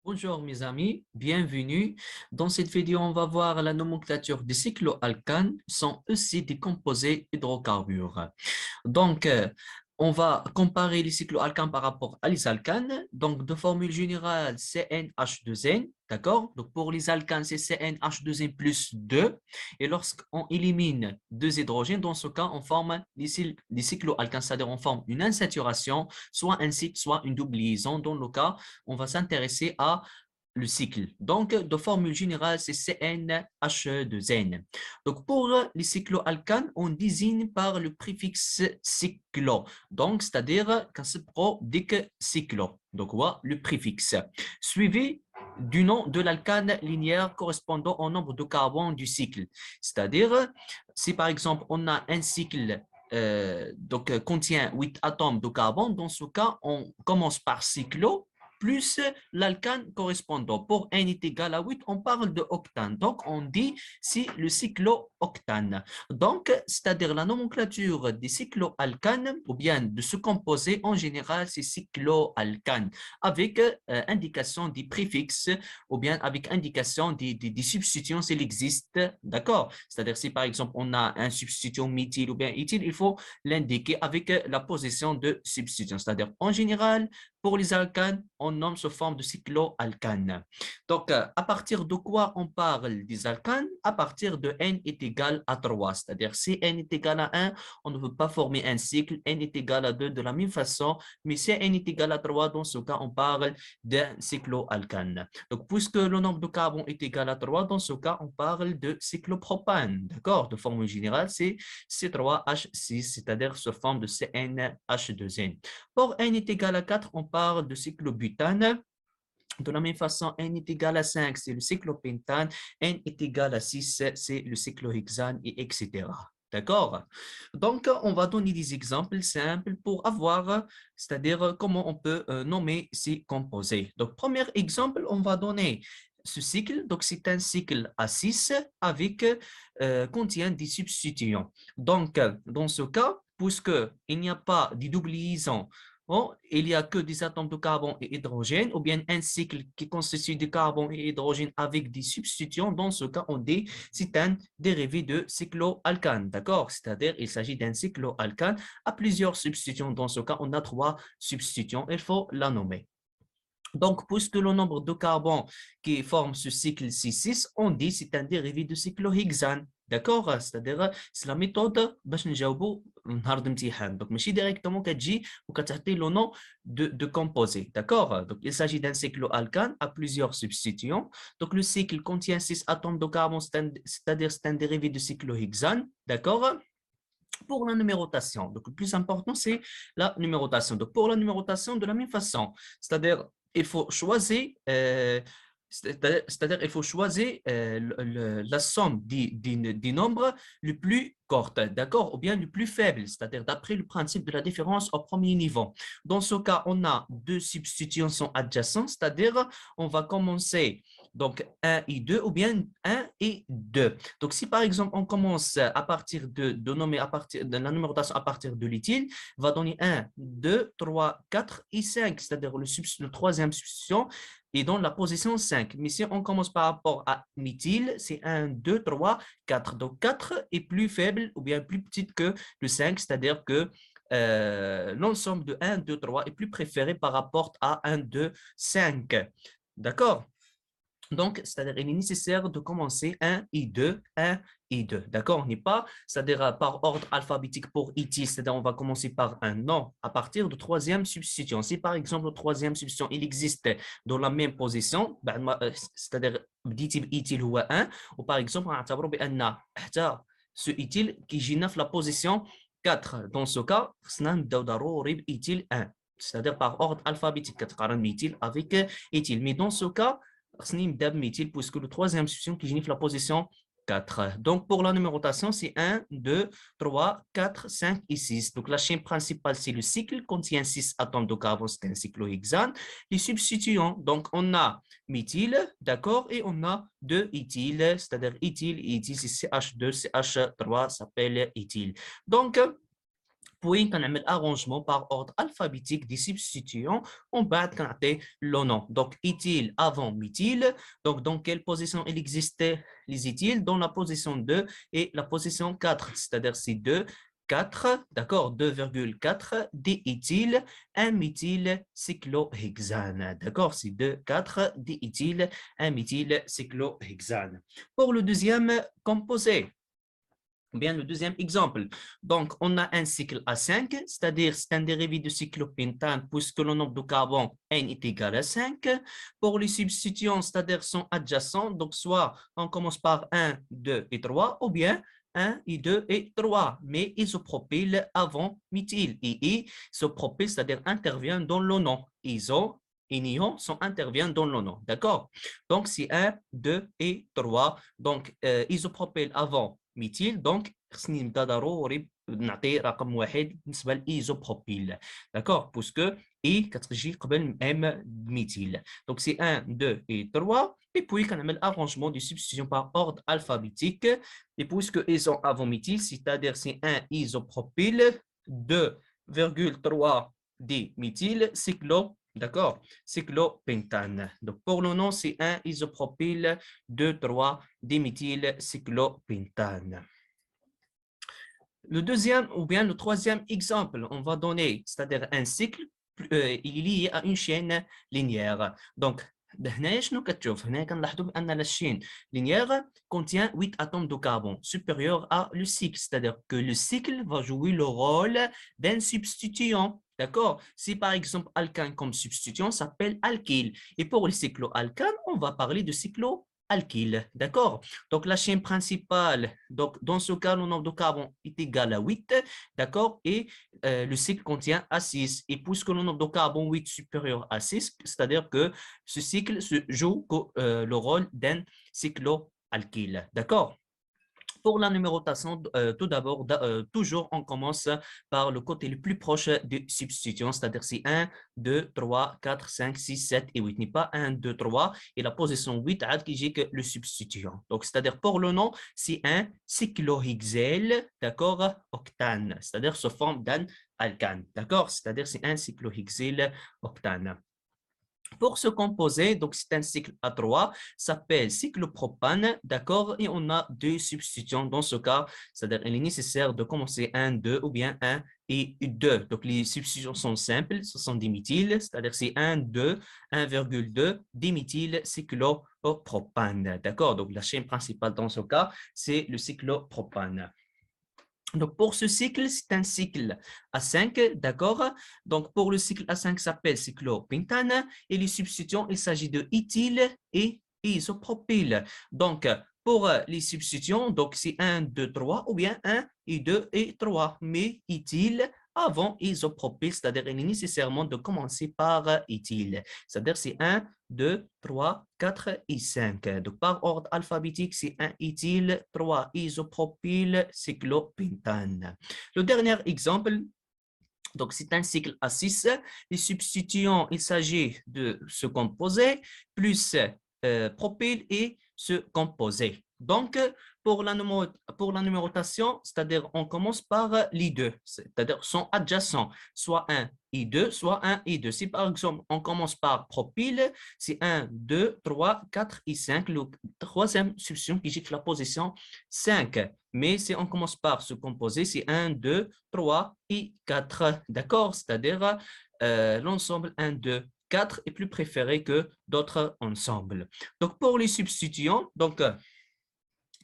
Bonjour mes amis, bienvenue. Dans cette vidéo, on va voir la nomenclature des cycloalcanes sont aussi des composés hydrocarbures. Donc, on va comparer les cycloalcanes par rapport à les alcanes. Donc, de formule générale, CnH2n, d'accord? Donc, pour les alcanes, c'est CnH2n plus 2. Et lorsqu'on élimine deux hydrogènes, dans ce cas, on forme les cycloalcanes, c'est-à-dire on forme une insaturation, soit un cycle, soit une double liaison. Dans le cas, on va s'intéresser à le cycle. Donc, de formule générale, c'est CnH2n. Donc, pour les cycloalcanes, on désigne par le préfixe cyclo. Donc, c'est-à-dire quand c'est pro dès que cyclo. Donc, voilà le préfixe. Suivi du nom de l'alcane linéaire correspondant au nombre de carbone du cycle. C'est-à-dire, si par exemple, on a un cycle contient 8 atomes de carbone, dans ce cas, on commence par cyclo plus l'alcane correspondant. Pour n est égal à 8, on parle de octane. Donc, on dit c'est le cyclooctane. Donc, c'est-à-dire la nomenclature des cycloalcanes ou bien de ce composé, en général, c'est cycloalcane avec indication des préfixes ou bien avec indication des substitutions s'il existe. D'accord? C'est-à-dire si par exemple on a un substituant méthyle ou bien éthyle, il faut l'indiquer avec la position de substitution. C'est-à-dire en général, pour les alcanes, on nomme sous forme de cycloalcane. Donc, à partir de quoi on parle des alcanes? À partir de n est égal à 3. C'est-à-dire, si n est égal à 1, on ne veut pas former un cycle. N est égal à 2 de la même façon. Mais si n est égal à 3, dans ce cas, on parle d'un cycloalcane. Donc, puisque le nombre de carbone est égal à 3, dans ce cas, on parle de cyclopropane. D'accord? De formule générale, c'est C3H6, c'est-à-dire sous forme de CnH2n. Pour n est égal à 4, on parle de cyclobutane. De la même façon, n est égal à 5, c'est le cyclopentane. N est égal à 6, c'est le cyclohexane, et etc. D'accord? Donc, on va donner des exemples simples pour avoir, c'est-à-dire comment on peut nommer ces composés. Donc, premier exemple, on va donner ce cycle. Donc, c'est un cycle à 6 avec contient des substituants. Donc, dans ce cas, puisqu'il n'y a pas de double liaison, bon, il n'y a que des atomes de carbone et hydrogène, ou bien un cycle qui constitue de carbone et hydrogène avec des substituants. Dans ce cas, on dit c'est un dérivé de cycloalcane, d'accord? C'est-à-dire il s'agit d'un cycloalcane à plusieurs substituants. Dans ce cas, on a 3 substituants. Il faut la nommer. Donc, puisque le nombre de carbone qui forme ce cycle C6, on dit c'est un dérivé de cyclohexane. D'accord? C'est-à-dire, c'est la méthode باش نجاوبوا نهار الامتحان. Donc, ماشي directement كتجي وكتعطي le nom de composé. D'accord? Donc, il s'agit d'un cycloalcane à plusieurs substituants. Donc, le cycle contient 6 atomes de carbone, c'est-à-dire c'est un dérivé de cyclohexane. D'accord? Pour la numérotation, donc le plus important, c'est la numérotation. Donc, pour la numérotation, de la même façon, c'est-à-dire, il faut choisir, c'est-à-dire, il faut choisir la somme des nombres les plus courtes, d'accord, ou bien les plus faibles, c'est-à-dire d'après le principe de la différence au premier niveau. Dans ce cas, on a deux substitutions adjacentes, c'est-à-dire, on va commencer donc 1 et 2 ou bien 1 et 2. Donc, si par exemple, on commence à partir de nommer à partir de la numérotation à partir de l'éthyle, va donner 1, 2, 3, 4 et 5, c'est-à-dire le troisième substitution est dans la position 5. Mais si on commence par rapport à méthyle, c'est 1, 2, 3, 4. Donc, 4 est plus faible ou bien plus petite que le 5, c'est-à-dire que l'ensemble de 1, 2, 3 est plus préféré par rapport à 1, 2, 5. D'accord? Donc, c'est-à-dire il est nécessaire de commencer 1 et 2, 1 et 2. D'accord? On n'est pas, c'est-à-dire par ordre alphabétique pour éthyle, c'est-à-dire on va commencer par un non à partir de troisième substitution. Si par exemple, le troisième substitution, il existe dans la même position, c'est-à-dire بديتي بإيثيل هو 1, ou par exemple, نعتبره بأن حتى ce éthyle qui جينا في la position 4. Dans ce cas, خصنا نبداو ضروري بإيثيل 1. C'est-à-dire par ordre alphabétique, كتقارن méthyle avec éthyle. Mais dans ce cas, puisque le troisième substitution qui signifie la position 4. Donc, pour la numérotation, c'est 1, 2, 3, 4, 5 et 6. Donc, la chaîne principale, c'est le cycle, contient 6 atomes de carbone, c'est un cyclohexane. Les substituants, donc, on a méthyle, d'accord, et on a 2 éthyle, c'est-à-dire éthyle, et éthyle, c'est CH2, CH3 s'appelle éthyle. Donc, puis كنعمل arrangement par ordre alphabétique des substituants on بعد كنعطي le nom donc éthyle avant méthyle donc dans quelle position il existait les éthyles dans la position 2 et la position 4 c'est-à-dire c'est 2 4, d'accord, 2,4 d'éthyle, 1 méthyle cyclohexane. D'accord, c'est 2, 4 d'éthyle, 1 méthyle cyclohexane. Pour le deuxième composé, bien le deuxième exemple, donc on a un cycle à 5, c'est-à-dire c'est un dérivé de cyclopentane puisque le nombre de carbone N est égal à 5. Pour les substituants, c'est-à-dire sont adjacents, donc soit on commence par 1, 2 et 3, ou bien 1 et 2 et 3, mais isopropyl avant méthyle. Et isopropyl, c'est-à-dire intervient dans le nom. Iso et nion interviennent dans le nom. D'accord? Donc, c'est 1, 2 et 3. Donc, isopropyl avant méthyle. Donc, خصني نبدا ضروري نعطي رقم واحد بالنسبه للايزوبروبيل داكور بوسكو اي كتجي قبل ام ميثيل دونك سي 1 2 et 3 et puis كنعمل arrangement de substitution par ordre alphabétique et puisque ils sont avant méthyle c'est-à-dire c'est 1 isopropyl 2,3 diméthyle cyclo d'accord cyclopentane donc pour le nom c'est 1 isopropyl 2,3 diméthyle cyclopentane. Le deuxième ou bien le troisième exemple, on va donner, c'est-à-dire un cycle il est lié à une chaîne linéaire. Donc, هنا شنو كتشوف هنا كنلاحظوا بان la chaîne linéaire contient 8 atomes de carbone supérieurs à le cycle, c'est-à-dire que le cycle va jouer le rôle d'un substituant. D'accord? Si par exemple alkane comme substituant s'appelle alkyle et pour le cycloalkane, on va parler de cycloalkyle. D'accord? Donc la chaîne principale, donc dans ce cas, le nombre de carbone est égal à 8, d'accord? Et le cycle contient A6. Et puisque le nombre de carbone 8 supérieur à 6, c'est-à-dire que ce cycle joue le rôle d'un cycloalkyle. D'accord? Pour la numérotation, tout d'abord, toujours on commence par le côté le plus proche du substituant, c'est-à-dire c'est 1, 2, 3, 4, 5, 6, 7 et 8, n'est pas 1, 2, 3, et la position 8 qui dit que le substituant. Donc, c'est-à-dire pour le nom, c'est un cyclohexyl, d'accord, octane, c'est-à-dire sous forme d'un alkane, d'accord, c'est-à-dire c'est un cyclohexyl octane. Pour ce composé, donc c'est un cycle à 3, s'appelle cyclopropane, d'accord, et on a deux substituants dans ce cas, c'est-à-dire il est nécessaire de commencer 1, 2 ou bien 1 et 2. Donc les substitutions sont simples, ce sont des méthyles, c'est-à-dire c'est 1, 2, 1,2 diméthyl cyclopropane, d'accord, donc la chaîne principale dans ce cas, c'est le cyclopropane. Donc, pour ce cycle, c'est un cycle à 5, d'accord? Donc, pour le cycle à 5 s'appelle cyclopentane et les substituants, il s'agit de éthyle et isopropyl. Donc, pour les substituants, donc c'est 1, 2, 3 ou bien 1 et 2 et 3, mais éthyle avant isopropyl, c'est-à-dire il est nécessairement de commencer par éthyle. C'est-à-dire c'est 1, 2, 3, 4 et 5. Donc, par ordre alphabétique, c'est 1 éthyle, 3 isopropyl, cyclopentane. Le dernier exemple, donc c'est un cycle à 6. Les substituants, il s'agit de ce composé plus propyl et ce composé. Donc, pour la numérotation, c'est-à-dire on commence par les deux, c'est-à-dire sont adjacents, soit 1 et 2, soit 1 et 2. Si par exemple on commence par propyl, c'est 1, 2, 3, 4 et 5, le troisième substitution qui gîte la position 5. Mais si on commence par ce composé, c'est 1, 2, 3 et 4, d'accord? C'est-à-dire l'ensemble 1, 2, 4 est plus préféré que d'autres ensembles. Donc, pour les substituants, donc,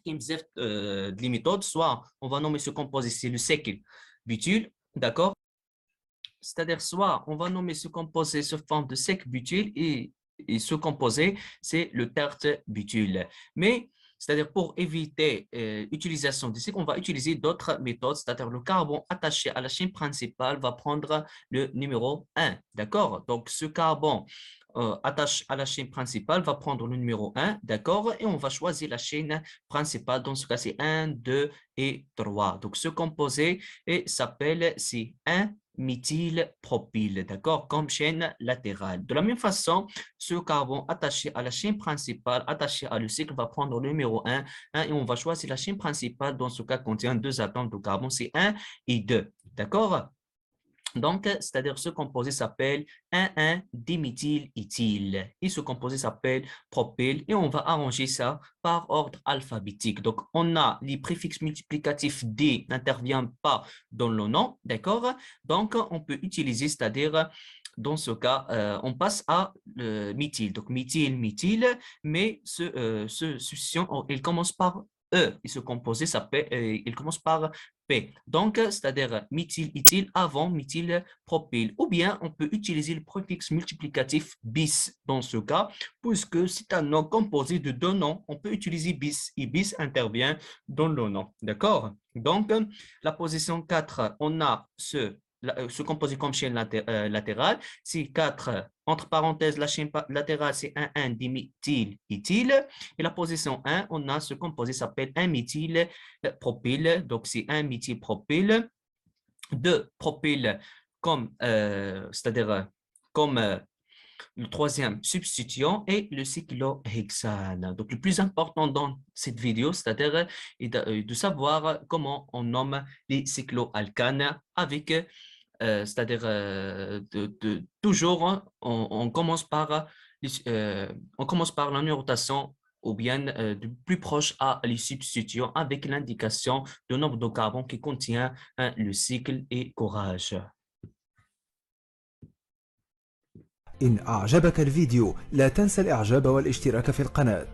de méthodes, soit on va nommer ce composé, c'est le cycle butyle, d'accord? C'est-à-dire soit on va nommer ce composé sous forme de sec butyle et ce composé, c'est le terte butyle. Mais c'est-à-dire pour éviter l'utilisation de cycle, on va utiliser d'autres méthodes, c'est-à-dire le carbone attaché à la chaîne principale va prendre le numéro 1, d'accord? Donc ce carbone attache à la chaîne principale va prendre le numéro 1, d'accord? Et on va choisir la chaîne principale, dans ce cas c'est 1, 2 et 3. Donc ce composé s'appelle, c'est 1 méthylpropyl, d'accord, comme chaîne latérale. De la même façon, ce carbone attaché à la chaîne principale, attaché à le cycle, va prendre le numéro 1, et on va choisir la chaîne principale, dans ce cas contient deux atomes de carbone, c'est 1 et 2. D'accord? Donc, c'est-à-dire ce composé s'appelle 1,1-diméthyléthyle. Et ce composé s'appelle propyle et on va arranger ça par ordre alphabétique. Donc, on a les préfixes multiplicatifs D n'interviennent pas dans le nom, d'accord? Donc, on peut utiliser, c'est-à-dire dans ce cas, on passe à méthyle. Donc, méthyle, méthyle, mais ce substitution, il commence par E. Et ce composé s'appelle, il commence par P. Donc, c'est-à-dire méthyl-éthyle avant méthylpropyle. Ou bien, on peut utiliser le préfixe multiplicatif bis dans ce cas, puisque c'est un nom composé de deux noms, on peut utiliser bis et bis intervient dans le nom. D'accord? Donc, la position 4, on a ce composé comme chaîne latérale. C'est 4, entre parenthèses, la chaîne latérale, c'est 1,1-diméthyléthyle. Et la position 1, on a ce composé s'appelle 1-méthylpropyle. Donc, c'est 1-méthylpropyle. 2 propyle comme, c'est-à-dire comme le troisième substituant et le cyclohexane. Donc, le plus important dans cette vidéo, c'est-à-dire de savoir comment on nomme les cycloalcanes avec c'est-à-dire toujours, hein, on commence par la numérotation ou bien du plus proche à les substituants avec l'indication du nombre de carbone qui contient le cycle et courage. إن أعجبك الفيديو لا تنسى الإعجاب والاشتراك في القناة.